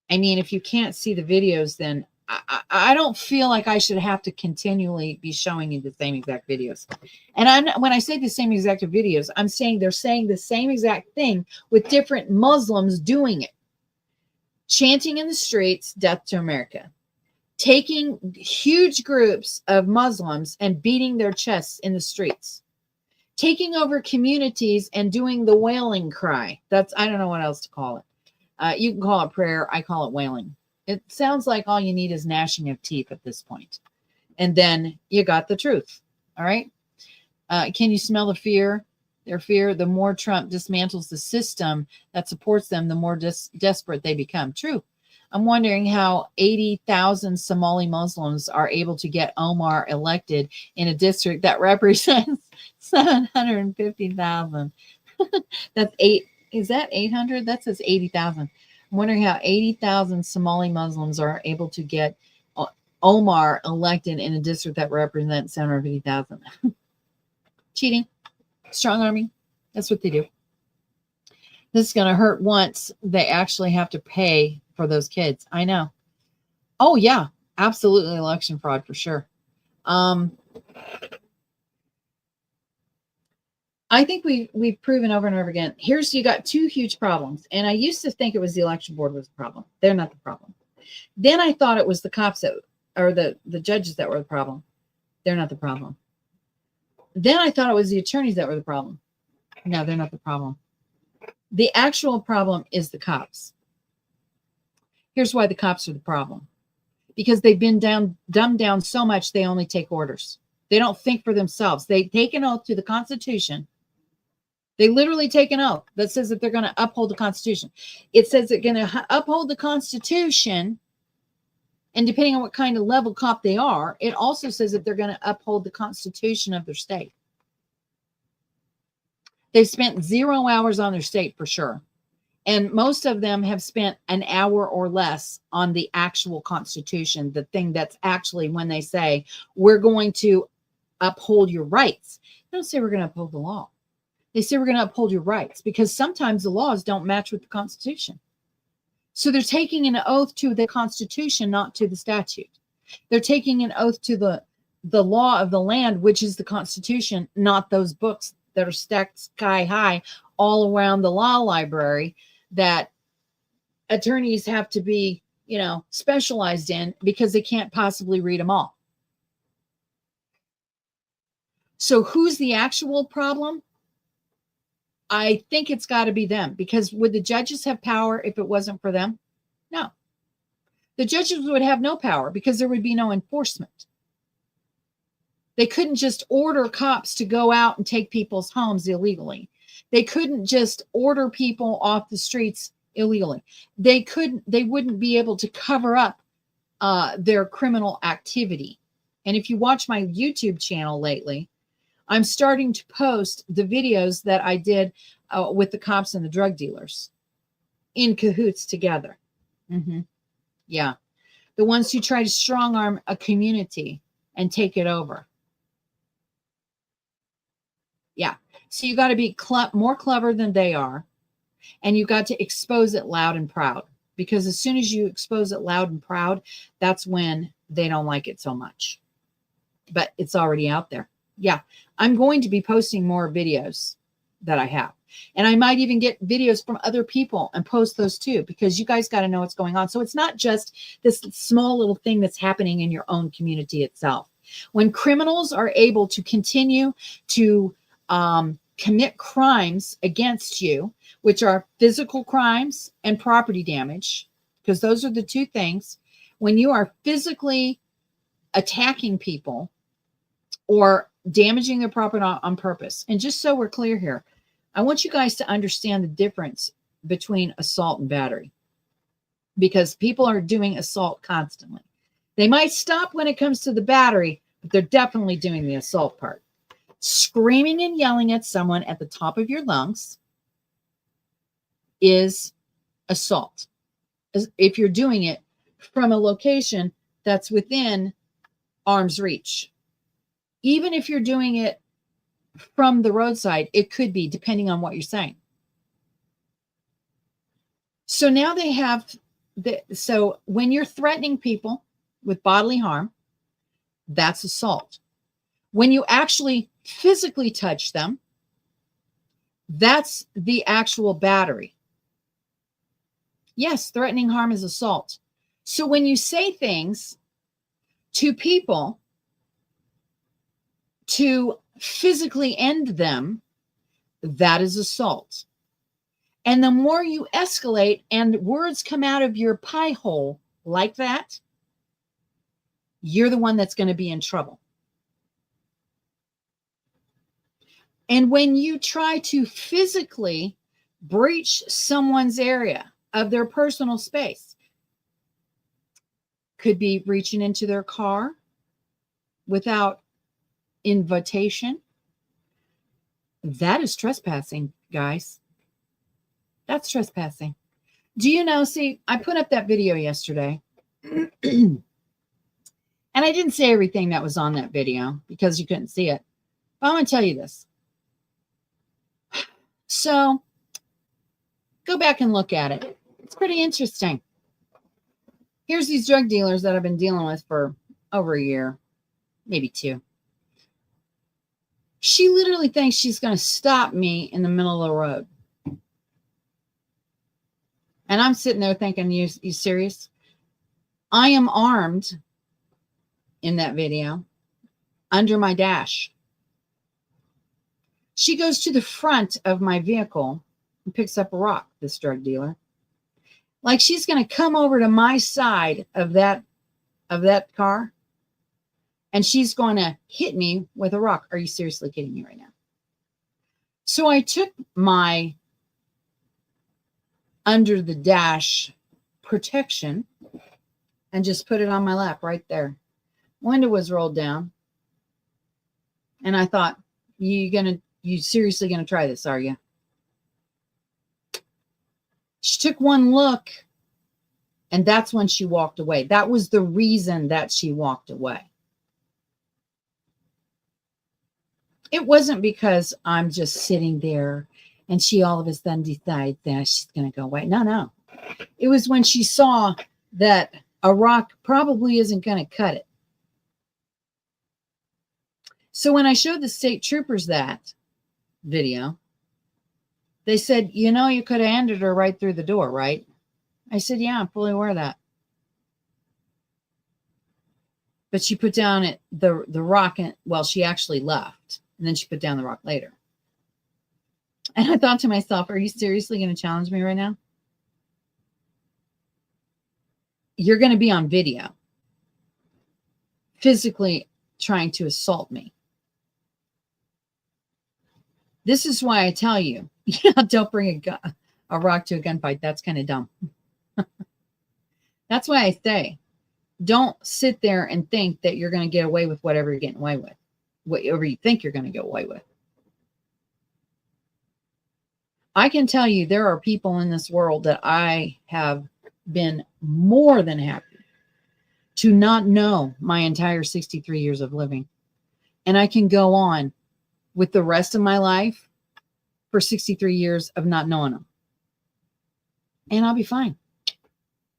I mean, if you can't see the videos, then I don't feel like I should have to continually be showing you the same exact videos. And when I say the same exact videos, I'm saying they're saying the same exact thing with different Muslims doing it. Chanting in the streets, death to America. Taking huge groups of Muslims and beating their chests in the streets. Taking over communities and doing the wailing cry. I don't know what else to call it. You can call it prayer. I call it wailing. It sounds like all you need is gnashing of teeth at this point. And then you got the truth. All right. Can you smell the fear? Their fear. The more Trump dismantles the system that supports them, the more desperate they become. True. I'm wondering how 80,000 Somali Muslims are able to get Omar elected in a district that represents 750,000. That's is that 800? That says 80,000. I'm wondering how 80,000 Somali Muslims are able to get Omar elected in a district that represents 750,000. Cheating, strong arming. That's what they do. This is going to hurt once they actually have to pay for those kids. I know. Oh, yeah, absolutely election fraud for sure. I think we've proven over and over again. You got two huge problems. And I used to think it was the election board was the problem. They're not the problem. Then I thought it was the cops or the judges that were the problem. They're not the problem. Then I thought it was the attorneys that were the problem. No, they're not the problem. The actual problem is the cops. Here's why the cops are the problem. Because they've been dumbed down so much, they only take orders. They don't think for themselves. They take an oath to the Constitution. They literally take an oath that says that they're going to uphold the Constitution. It says they're going to uphold the Constitution. And depending on what kind of level cop they are, it also says that they're going to uphold the Constitution of their state. They've spent 0 hours on their state for sure. And most of them have spent an hour or less on the actual Constitution, the thing that's actually when they say, we're going to uphold your rights. They don't say we're going to uphold the law. They say we're going to uphold your rights because sometimes the laws don't match with the Constitution. So they're taking an oath to the Constitution, not to the statute. They're taking an oath to the law of the land, which is the Constitution, not those books that are stacked sky high all around the law library that attorneys have to be, specialized in because they can't possibly read them all. So who's the actual problem? I think it's got to be them, because would the judges have power if it wasn't for them? No. The judges would have no power because there would be no enforcement. They couldn't just order cops to go out and take people's homes illegally. They couldn't just order people off the streets illegally. They wouldn't be able to cover up their criminal activity. And if you watch my YouTube channel lately, I'm starting to post the videos that I did with the cops and the drug dealers in cahoots together. Mm-hmm. Yeah. The ones who try to strong arm a community and take it over. Yeah. So you got to be more clever than they are. And you got to expose it loud and proud. Because as soon as you expose it loud and proud, that's when they don't like it so much. But it's already out there. Yeah. I'm going to be posting more videos that I have. And I might even get videos from other people and post those too, because you guys got to know what's going on. So it's not just this small little thing that's happening in your own community itself. When criminals are able to continue to commit crimes against you, which are physical crimes and property damage, because those are the two things. When you are physically attacking people or damaging their property on purpose. And just so we're clear here, I want you guys to understand the difference between assault and battery, because people are doing assault constantly. They might stop when it comes to the battery, but they're definitely doing the assault part. Screaming and yelling at someone at the top of your lungs is assault. If you're doing it from a location that's within arm's reach. Even if you're doing it from the roadside, it could be, depending on what you're saying. So now they have So when you're threatening people with bodily harm, that's assault. When you actually physically touch them, that's the actual battery. Yes, threatening harm is assault. So when you say things to people to physically end them, that is assault. And the more you escalate and words come out of your pie hole like that, you're the one that's going to be in trouble. And when you try to physically breach someone's area of their personal space, could be reaching into their car without invitation, that is trespassing, guys. That's trespassing. Do you know, see, I put up that video yesterday, and I didn't say everything that was on that video because you couldn't see it. But I'm going to tell you this. So go back and look at it. It's pretty interesting. Here's these drug dealers that I've been dealing with for over a year, maybe 2. She literally thinks she's going to stop me in the middle of the road. And I'm sitting there thinking, you serious? I am armed in that video under my dash. She goes to the front of my vehicle and picks up a rock, this drug dealer. Like she's going to come over to my side of that car, and she's going to hit me with a rock. Are you seriously kidding me right now? So I took my under the dash protection and just put it on my lap right there. Window was rolled down. And I thought, you seriously gonna try this, are you? She took one look, and that's when she walked away. That was the reason that she walked away. It wasn't because I'm just sitting there and she all of a sudden decides that she's going to go away. No. It was when she saw that a rock probably isn't going to cut it. So when I showed the state troopers that video, they said, you know, you could have ended her right through the door, right? I said, yeah, I'm fully aware of that. But she put down the rock, and well, she actually left. And then she put down the rock later. And I thought to myself, are you seriously going to challenge me right now? You're going to be on video physically trying to assault me. This is why I tell you, don't bring a rock to a gunfight. That's kind of dumb. That's why I say, don't sit there and think that you're going to get away with whatever you're getting away with, whatever you think you're going to get away with. I can tell you there are people in this world that I have been more than happy to not know my entire 63 years of living. And I can go on with the rest of my life for 63 years of not knowing them. And I'll be fine.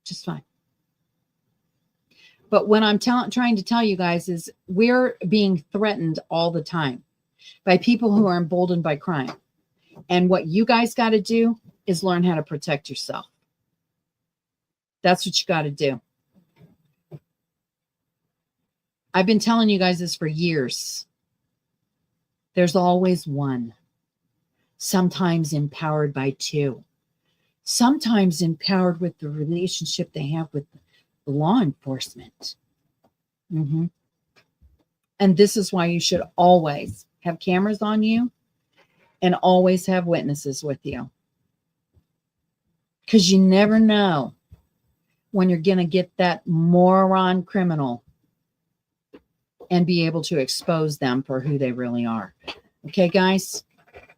Just fine. But what I'm trying to tell you guys is we're being threatened all the time by people who are emboldened by crime. And what you guys got to do is learn how to protect yourself. That's what you got to do. I've been telling you guys this for years. There's always one, sometimes empowered by 2, sometimes empowered with the relationship they have with law enforcement. And this is why you should always have cameras on you and always have witnesses with you. Because you never know when you're going to get that moron criminal and be able to expose them for who they really are. Okay, guys?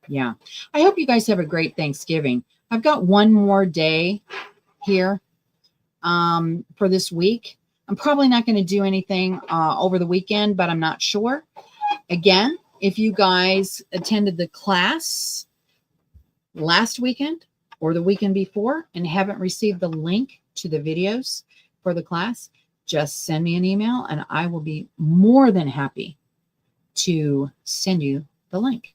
Yeah. I hope you guys have a great Thanksgiving. I've got one more day here for this week. I'm probably not going to do anything over the weekend, but I'm not sure. Again, if you guys attended the class last weekend or the weekend before and haven't received the link to the videos for the class, just send me an email and I will be more than happy to send you the link.